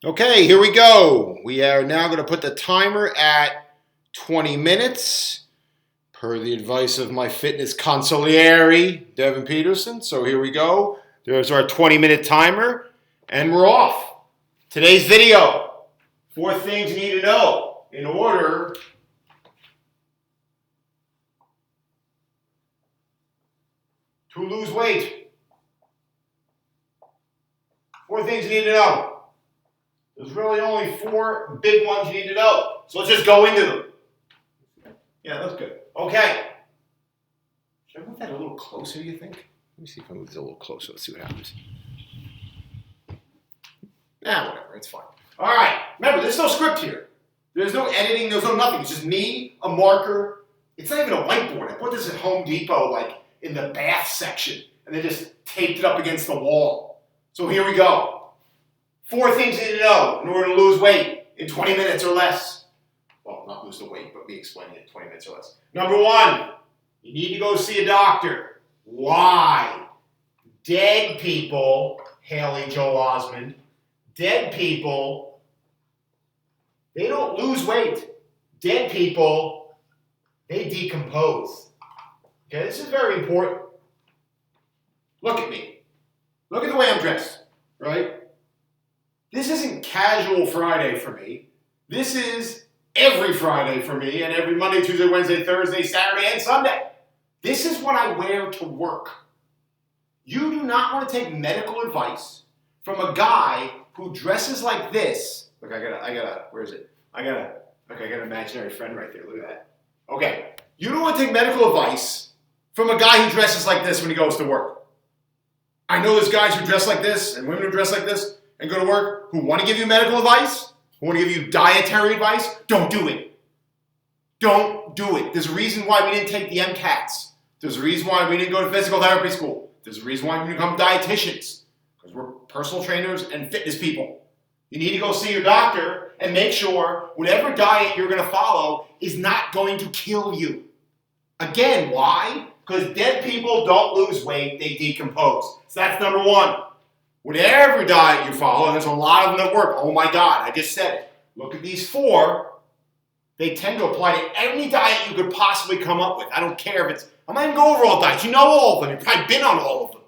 Okay, here we go. We are now going to put the timer at 20 minutes per the advice of my fitness consigliere, Devin Peterson. So here we go. There's our 20-minute timer, and we're off. Today's video, 4 things you need to know in order to lose weight. 4 things you need to know. There's really only 4 big ones you need to know. So let's just go into them. Yeah, that's good. Okay. Should I move that a little closer, you think? Let me see if I move this a little closer. Let's see what happens. Whatever. It's fine. All right. Remember, there's no script here. There's no editing. There's no nothing. It's just me, a marker. It's not even a whiteboard. I put this at Home Depot, like in the bath section, and they just taped it up against the wall. So here we go. 4 things you need to know in order to lose weight in 20 minutes or less. Well, not lose the weight, but me explaining it in 20 minutes or less. Number 1, you need to go see a doctor. Why? Dead people, Haley Joel Osment, dead people, they don't lose weight. Dead people, they decompose. Okay, this is very important. Look at me. Look at the way I'm dressed, right? This isn't casual Friday for me. This is every Friday for me, and every Monday, Tuesday, Wednesday, Thursday, Saturday, and Sunday. This is what I wear to work. You do not want to take medical advice from a guy who dresses like this. Look, where is it? I got an imaginary friend right there. Look at that. Okay. You don't want to take medical advice from a guy who dresses like this when he goes to work. I know there's guys who dress like this and women who dress like this and go to work who want to give you medical advice, who want to give you dietary advice. Don't do it. Don't do it. There's a reason why we didn't take the MCATs. There's a reason why we didn't go to physical therapy school. There's a reason why we become dietitians, because we're personal trainers and fitness people. You need to go see your doctor and make sure whatever diet you're going to follow is not going to kill you. Again, why? Because dead people don't lose weight, they decompose. So that's number 1. Whatever diet you follow, and there's a lot of them that work. Oh my God, I just said it. Look at these 4. They tend to apply to any diet you could possibly come up with. I don't care if it's, I'm not even going over all diets. You know all of them. You've probably been on all of them.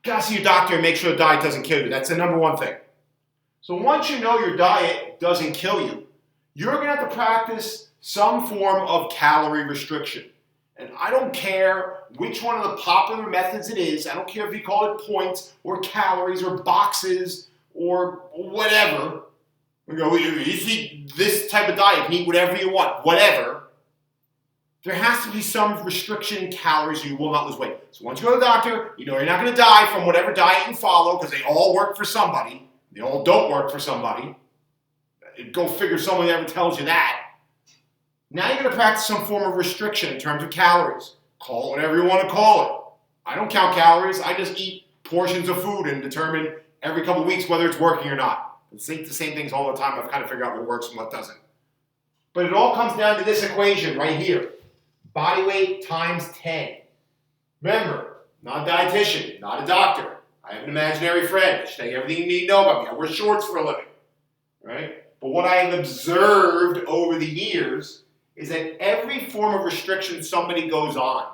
You gotta see your doctor and make sure the diet doesn't kill you. That's the number 1 thing. So once you know your diet doesn't kill you, you're gonna have to practice some form of calorie restriction. And I don't care which one of the popular methods it is. I don't care if you call it points or calories or boxes or whatever. You know, you eat this type of diet, you can eat whatever you want, whatever. There has to be some restriction in calories or you will not lose weight. So once you go to the doctor, you know you're not going to die from whatever diet you follow because they all work for somebody. They all don't work for somebody. Go figure someone ever tells you that. Now you're going to practice some form of restriction in terms of calories. Call it whatever you want to call it. I don't count calories. I just eat portions of food and determine every couple of weeks whether it's working or not. It's the same things all the time. I've kind of figured out what works and what doesn't. But it all comes down to this equation right here. Body weight times 10. Remember, not a dietitian, not a doctor. I have an imaginary friend. I should tell you everything you need to know about me. I wear shorts for a living. Right? But what I have observed over the years is that every form of restriction somebody goes on,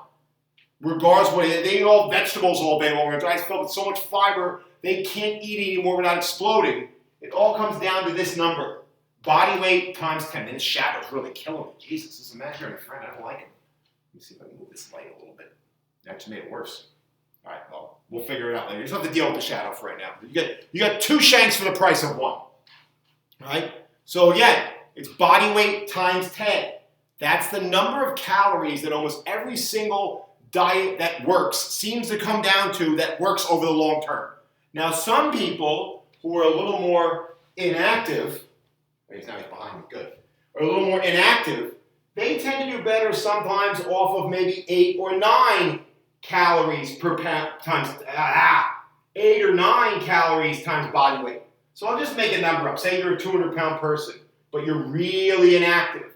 regardless of what it is, they eat all vegetables all day long. Their diet's filled with so much fiber, they can't eat anymore without exploding. It all comes down to this number. Body weight times 10. And this shadow's really killing me. Jesus, this imaginary friend, I don't like him. Let me see if I can move this light a little bit. It actually made it worse. All right, well, we'll figure it out later. You just have to deal with the shadow for right now. You got 2 Shanks for the price of 1. All right? So again, it's body weight times 10. That's the number of calories that almost every single diet that works seems to come down to that works over the long term. Now, some people who are a little more inactive, now he's behind me, good, are a little more inactive, they tend to do better sometimes off of maybe 8 or 9 calories per pound times, 8 or 9 calories times body weight. So I'll just make a number up. Say you're a 200-pound person, but you're really inactive.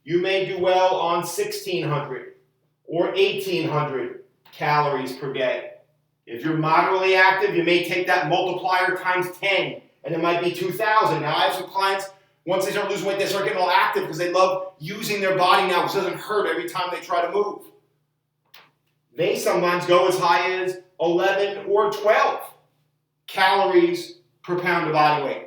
You may do well on 1,600 or 1,800 calories per day. If you're moderately active, you may take that multiplier times 10 and it might be 2,000. Now I have some clients, once they start losing weight, they start getting all active because they love using their body now, which doesn't hurt every time they try to move. They sometimes go as high as 11 or 12 calories per pound of body weight.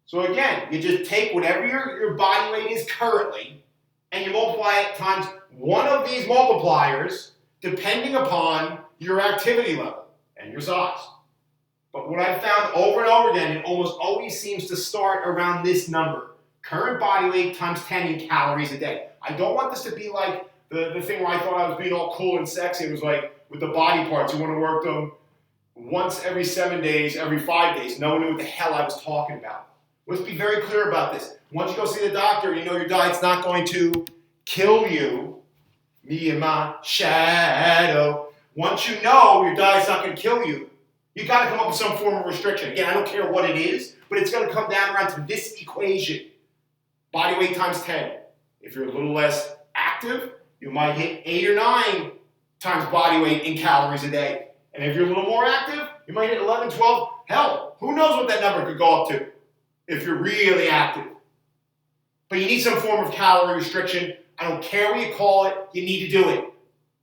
So again, you just take whatever your body weight is currently and you multiply it times one of these multipliers depending upon your activity level and your size. But what I've found over and over again, it almost always seems to start around this number. Current body weight times 10 in calories a day. I don't want this to be like the thing where I thought I was being all cool and sexy. It was like with the body parts, you want to work them once every 7 days, every 5 days. No one knew what the hell I was talking about. Let's be very clear about this. Once you go see the doctor, you know your diet's not going to kill you. Me and my shadow. Once you know your diet's not going to kill you, you got to come up with some form of restriction. Again, I don't care what it is, but it's going to come down around to this equation. Body weight times 10. If you're a little less active, you might hit 8 or 9 times body weight in calories a day. And if you're a little more active, you might hit 11, 12. Hell, who knows what that number could go up to if you're really active. But you need some form of calorie restriction. I don't care what you call it, you need to do it.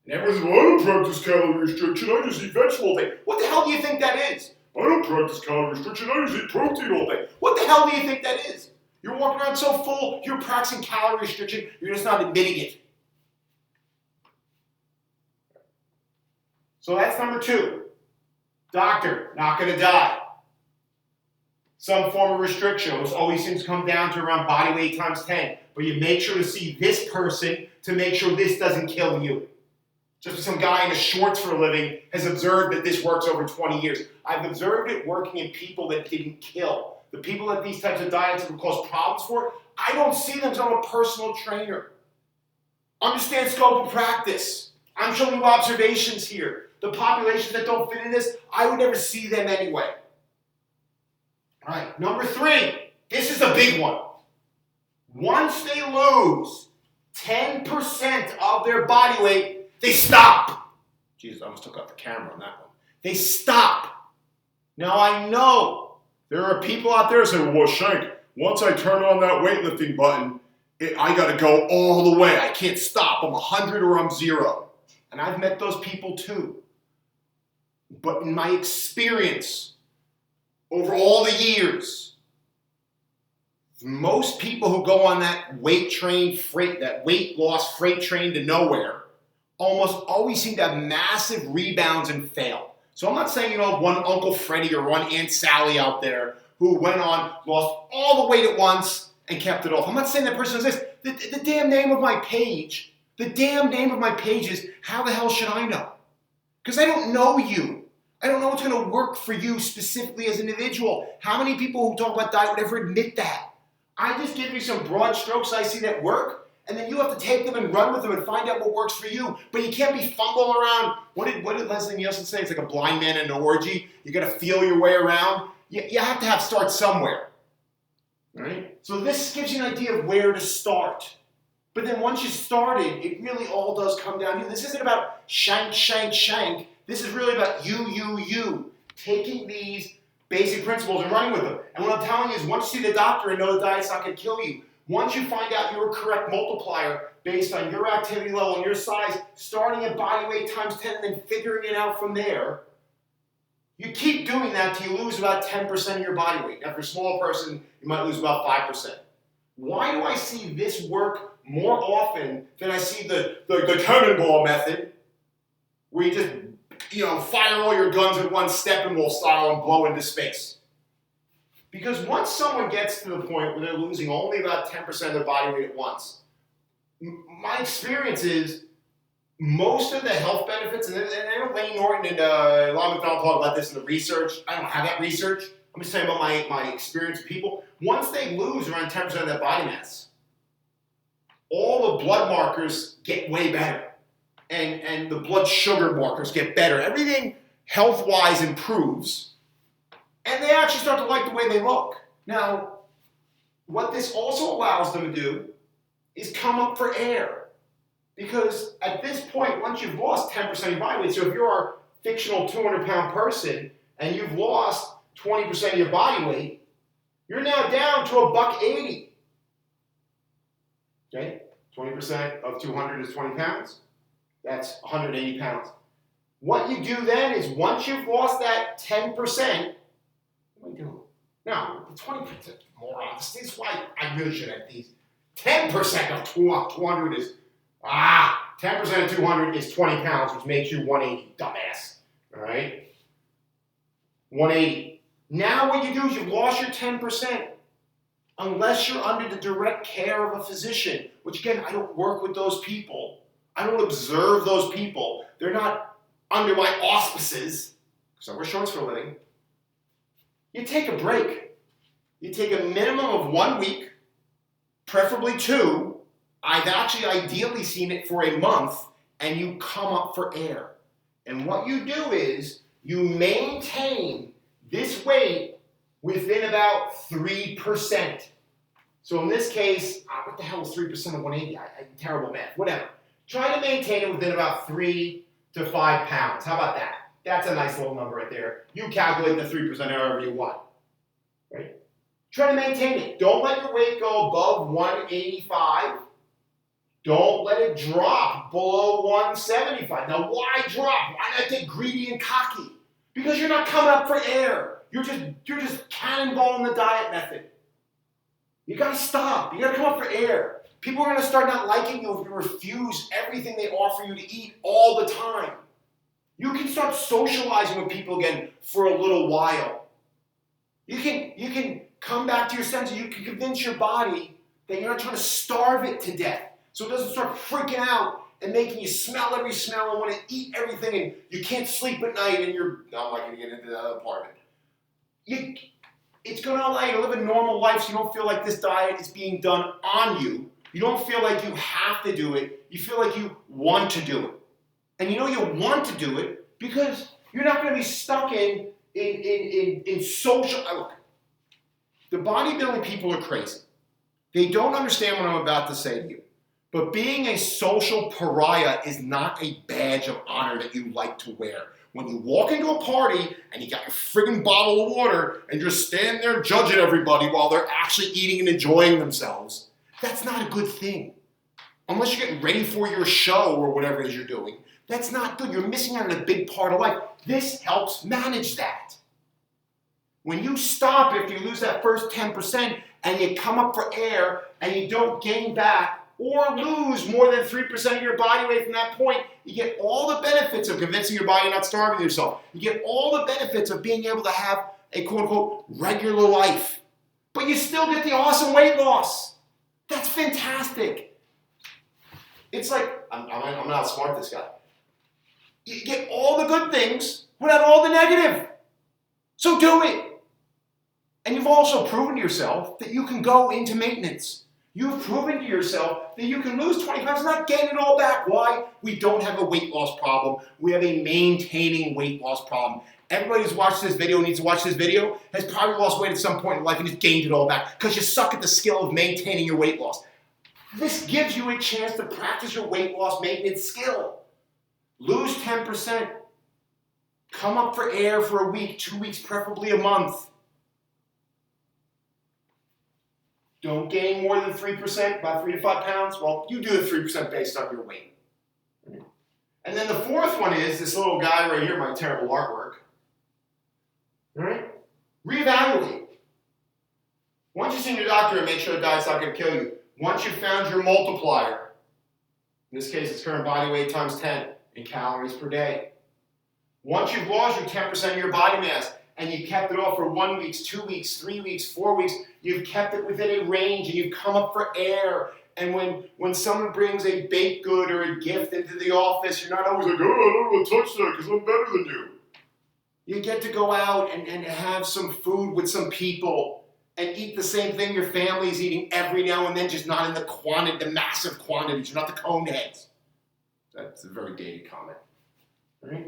And everyone's like, well, I don't practice calorie restriction, I just eat vegetables all day. What the hell do you think that is? I don't practice calorie restriction, I just eat protein all day. What the hell do you think that is? You're walking around so full, you're practicing calorie restriction, you're just not admitting it. So that's number 2. Doctor, not going to die. Some form of restriction. It always seems to come down to around body weight times 10. But you make sure to see this person to make sure this doesn't kill you. Just because some guy in his shorts for a living has observed that this works over 20 years. I've observed it working in people that didn't kill. The people that these types of diets would cause problems for, I don't see them because I'm a personal trainer. Understand scope of practice. I'm showing you observations here. The populations that don't fit in this, I would never see them anyway. All right, number 3. This is a big one. Once they lose 10% of their body weight, they stop. Jesus, I almost took out the camera on that one. They stop. Now, I know there are people out there saying, well, Shank, once I turn on that weightlifting button, I got to go all the way. I can't stop. I'm 100 or I'm 0. And I've met those people too. But in my experience, over all the years, most people who go on that weight loss freight train to nowhere, almost always seem to have massive rebounds and fail. So I'm not saying, one Uncle Freddie or one Aunt Sally out there who went on, lost all the weight at once and kept it off. I'm not saying that person exists. The damn name of my page, is How the Hell Should I Know? Because I don't know you. I don't know what's going to work for you specifically as an individual. How many people who talk about diet would ever admit that? I just give you some broad strokes I see that work, and then you have to take them and run with them and find out what works for you. But you can't be fumbling around. What did Leslie Nielsen say? It's like a blind man in an orgy. You got to feel your way around. You have to start somewhere. All right? So this gives you an idea of where to start. But then once you started, it really all does come down to you. This isn't about shank, shank, shank. This is really about you. Taking these basic principles and running with them. And what I'm telling you is once you see the doctor and know the diet's not going to kill you, once you find out your correct multiplier based on your activity level and your size, starting at body weight times 10 and then figuring it out from there, you keep doing that till you lose about 10% of your body weight. Now, if you're a small person, you might lose about 5%. Why do I see this work more often than I see the cannonball method, where you just fire all your guns at one Steppenwolf style and blow into space? Because once someone gets to the point where they're losing only about 10% of their body weight at once, my experience is most of the health benefits, and I know Lane Norton and Lyle McDonald talk about this in the research. I don't have that research. I'm just talking about my experience with people. Once they lose around 10% of their body mass, all the blood markers get way better. And the blood sugar markers get better. Everything health-wise improves. And they actually start to like the way they look. Now, what this also allows them to do is come up for air. Because at this point, once you've lost 10% of your body weight, so if you're a fictional 200-pound person and you've lost 20% of your body weight, you're now down to $1.80. Okay? 20% of 200 is 20 pounds. That's 180 pounds. What you do then is once you've lost that 10%, what am I doing? No, the 20%, moron. This is why I really should have these. 10% of 200 is, 10% of 200 is 20 pounds, which makes you 180, dumbass. All right? 180. Now what you do is you've lost your 10%. Unless you're under the direct care of a physician, which again, I don't work with those people. I don't observe those people. They're not under my auspices, because I wear shorts for a living. You take a break. You take a minimum of 1 week, preferably 2. I've actually ideally seen it for a month, and you come up for air. And what you do is you maintain this weight within about 3%. So in this case, what the hell is 3% of 180? Terrible math, whatever. Try to maintain it within about 3 to 5 pounds. How about that? That's a nice little number right there. You calculate the 3% however you want. Right? Try to maintain it. Don't let your weight go above 185. Don't let it drop below 175. Now, why drop? Why not get greedy and cocky? Because you're not coming up for air. You're just cannonballing the diet method. You gotta stop. You gotta come up for air. People are gonna start not liking you if you refuse everything they offer you to eat all the time. You can start socializing with people again for a little while. You can come back to your senses. You can convince your body that you're not trying to starve it to death, so it doesn't start freaking out and making you smell every smell and want to eat everything, and you can't sleep at night, and I'm not going to get into that other part of it. It's going to allow you to live a normal life so you don't feel like this diet is being done on you. You don't feel like you have to do it. You feel like you want to do it. And you know you want to do it because you're not going to be stuck in social... Look, the bodybuilding people are crazy. They don't understand what I'm about to say to you. But being a social pariah is not a badge of honor that you like to wear. When you walk into a party and you got your friggin' bottle of water and you're standing there judging everybody while they're actually eating and enjoying themselves, that's not a good thing. Unless you're getting ready for your show or whatever it is you're doing, that's not good. You're missing out on a big part of life. This helps manage that. When you stop, if you lose that first 10% and you come up for air and you don't gain back or lose more than 3% of your body weight from that point, you get all the benefits of convincing your body not starving yourself. You get all the benefits of being able to have a quote-unquote regular life. But you still get the awesome weight loss. That's fantastic. It's like, I'm going to outsmart this guy. You get all the good things without all the negative. So do it. And you've also proven to yourself that you can go into maintenance. You've proven to yourself that you can lose 20 pounds and not gain it all back. Why? We don't have a weight loss problem. We have a maintaining weight loss problem. Everybody who's watched this video, needs to watch this video, has probably lost weight at some point in life and just gained it all back because you suck at the skill of maintaining your weight loss. This gives you a chance to practice your weight loss maintenance skill. Lose 10%. Come up for air for a week, 2 weeks, preferably a month. Don't gain more than 3%, about 3 to 5 pounds. Well, you do the 3% based on your weight. And then the fourth one is this little guy right here, my terrible artwork. All right? Reevaluate. Once you've seen your doctor and make sure the diet's not going to kill you, once you've found your multiplier, in this case it's current body weight times 10 in calories per day. Once you've lost your 10% of your body mass, and you kept it off for 1 week, 2 weeks, 3 weeks, 4 weeks, you've kept it within a range and you've come up for air. And when someone brings a baked good or a gift into the office, you're not always like, oh, I don't want to touch that because I'm better than you. You get to go out and have some food with some people and eat the same thing your family's eating every now and then, just not in the massive quantities. You're not the cone heads. That's a very dated comment. All right?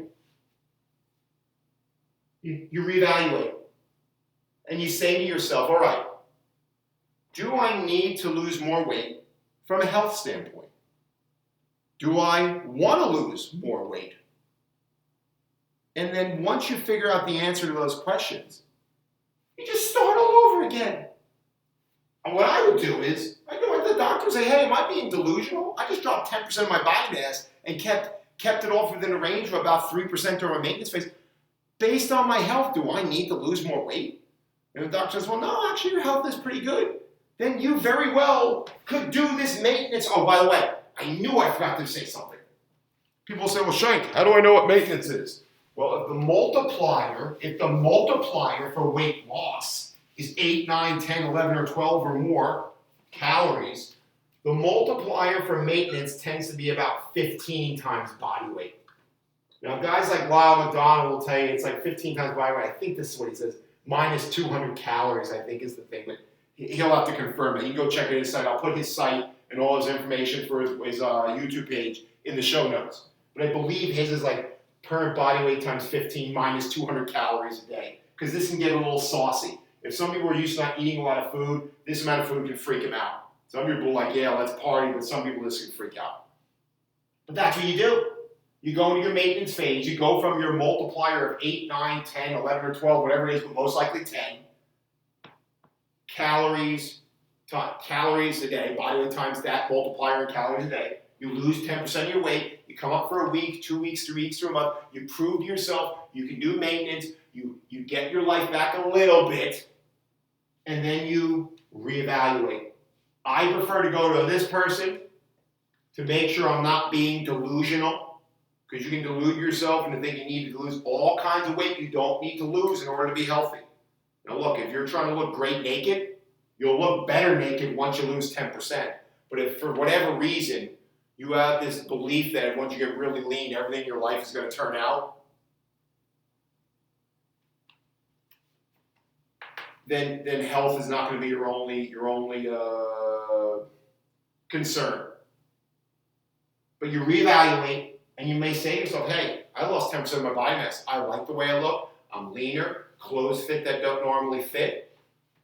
You reevaluate. And you say to yourself, all right, do I need to lose more weight from a health standpoint? Do I want to lose more weight? And then once you figure out the answer to those questions, You just start all over again. And what I would do is, I'd go to the doctor and say, hey, am I being delusional? I just dropped 10% of my body mass and kept it off within a range of about 3% during my maintenance phase. Based on my health, do I need to lose more weight? And the doctor says, well, no, actually your health is pretty good. Then you very well could do this maintenance. Oh, by the way, I knew I forgot to say something. People say, well, Shank, how do I know what maintenance is? Well, if the multiplier for weight loss is 8, 9, 10, 11, or 12 or more calories, the multiplier for maintenance tends to be about 15 times body weight. Now, guys like Lyle McDonald will tell you it's like 15 times body weight. I think this is what he says. Minus 200 calories, I think, is the thing. But he'll have to confirm it. You can go check it his site. I'll put his site and all his information for his YouTube page in the show notes. But I believe his is like current body weight times 15 minus 200 calories a day. Because this can get a little saucy. If some people are used to not eating a lot of food, this amount of food can freak them out. Some people are like, yeah, let's party, but some people this can freak out. But that's what you do. You go into your maintenance phase. You go from your multiplier of 8, 9, 10, 11, or 12, whatever it is, but most likely 10. Calories a day, body weight times that multiplier in calories a day. You lose 10% of your weight. You come up for a week, 2 weeks, 3 weeks, or a month. You prove to yourself you can do maintenance. You get your life back a little bit, and then you reevaluate. I prefer to go to this person to make sure I'm not being delusional, because you can delude yourself into thinking you need to lose all kinds of weight you don't need to lose in order to be healthy. Now look, if you're trying to look great naked, you'll look better naked once you lose 10%. But if for whatever reason you have this belief that once you get really lean, everything in your life is going to turn out, then health is not going to be your only concern. But you reevaluate, and you may say to yourself, hey, I lost 10% of my body mass. I like the way I look. I'm leaner. Clothes fit that don't normally fit.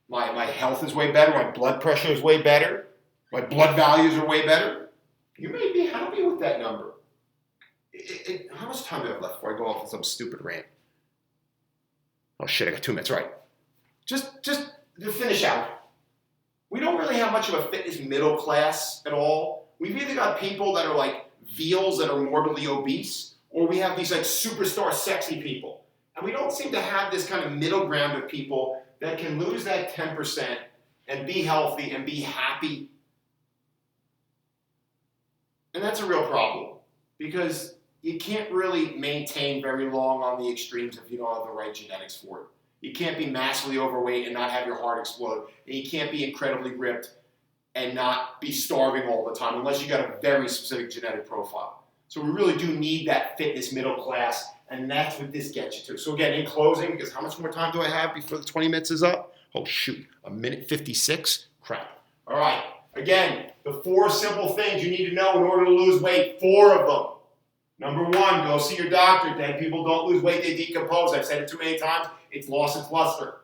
My health is way better. My blood pressure is way better. My blood values are way better. You may be happy with that number. How much time do I have left before I go off on some stupid rant? Oh shit, I got 2 minutes, right. Just to finish out, we don't really have much of a fitness middle class at all. We've either got people that are like veals that are morbidly obese, or we have these like superstar sexy people. And we don't seem to have this kind of middle ground of people that can lose that 10% and be healthy and be happy. And that's a real problem, because you can't really maintain very long on the extremes if you don't have the right genetics for it. You can't be massively overweight and not have your heart explode. And you can't be incredibly ripped and not be starving all the time unless you got a very specific genetic profile. So we really do need that fitness middle class, and that's what this gets you to. So again, in closing, because how much more time do I have before the 20 minutes is up? Oh shoot, 1:56? Crap. All right, again, the 4 simple things you need to know in order to lose weight, 4 of them. Number 1, go see your doctor. Dead people don't lose weight, they decompose. I've said it too many times. It's lost its luster.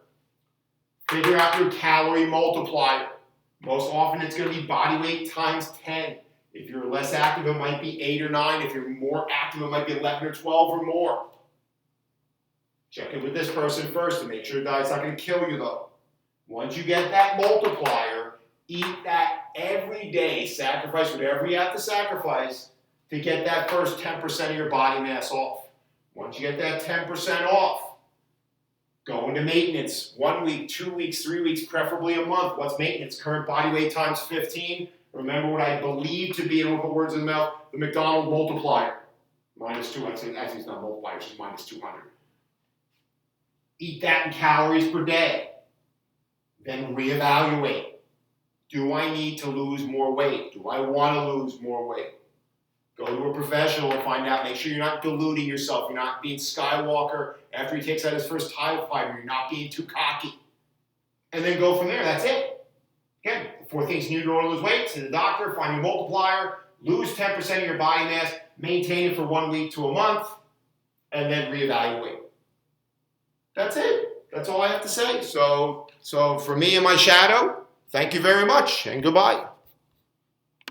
Figure out your calorie multiplier. Most often it's going to be body weight times 10. If you're less active, it might be 8 or 9. If you're more active, it might be 11 or 12 or more. Check in with this person first to make sure the diet's not going to kill you, though. Once you get that multiplier, eat that every day. Sacrifice whatever you have to sacrifice to get that first 10% of your body mass off. Once you get that 10% off, go into maintenance. 1 week, 2 weeks, 3 weeks, preferably a month. What's maintenance? Current body weight times 15. Remember what I believe to be, and don't put words in the mouth, the McDonald multiplier. Minus 2, actually it's not multiplier, it's just minus 200. Eat that in calories per day. Then reevaluate. Do I need to lose more weight? Do I want to lose more weight? Go to a professional and find out. Make sure you're not deluding yourself. You're not being Skywalker after he takes out his first TIE fighter. You're not being too cocky. And then go from there. That's it. Again, the 4 things you need in order to lose weight. See the doctor, find your multiplier, lose 10% of your body mass, maintain it for 1 week to a month, and then reevaluate. That's it. That's all I have to say. So for me and my shadow, thank you very much, and goodbye.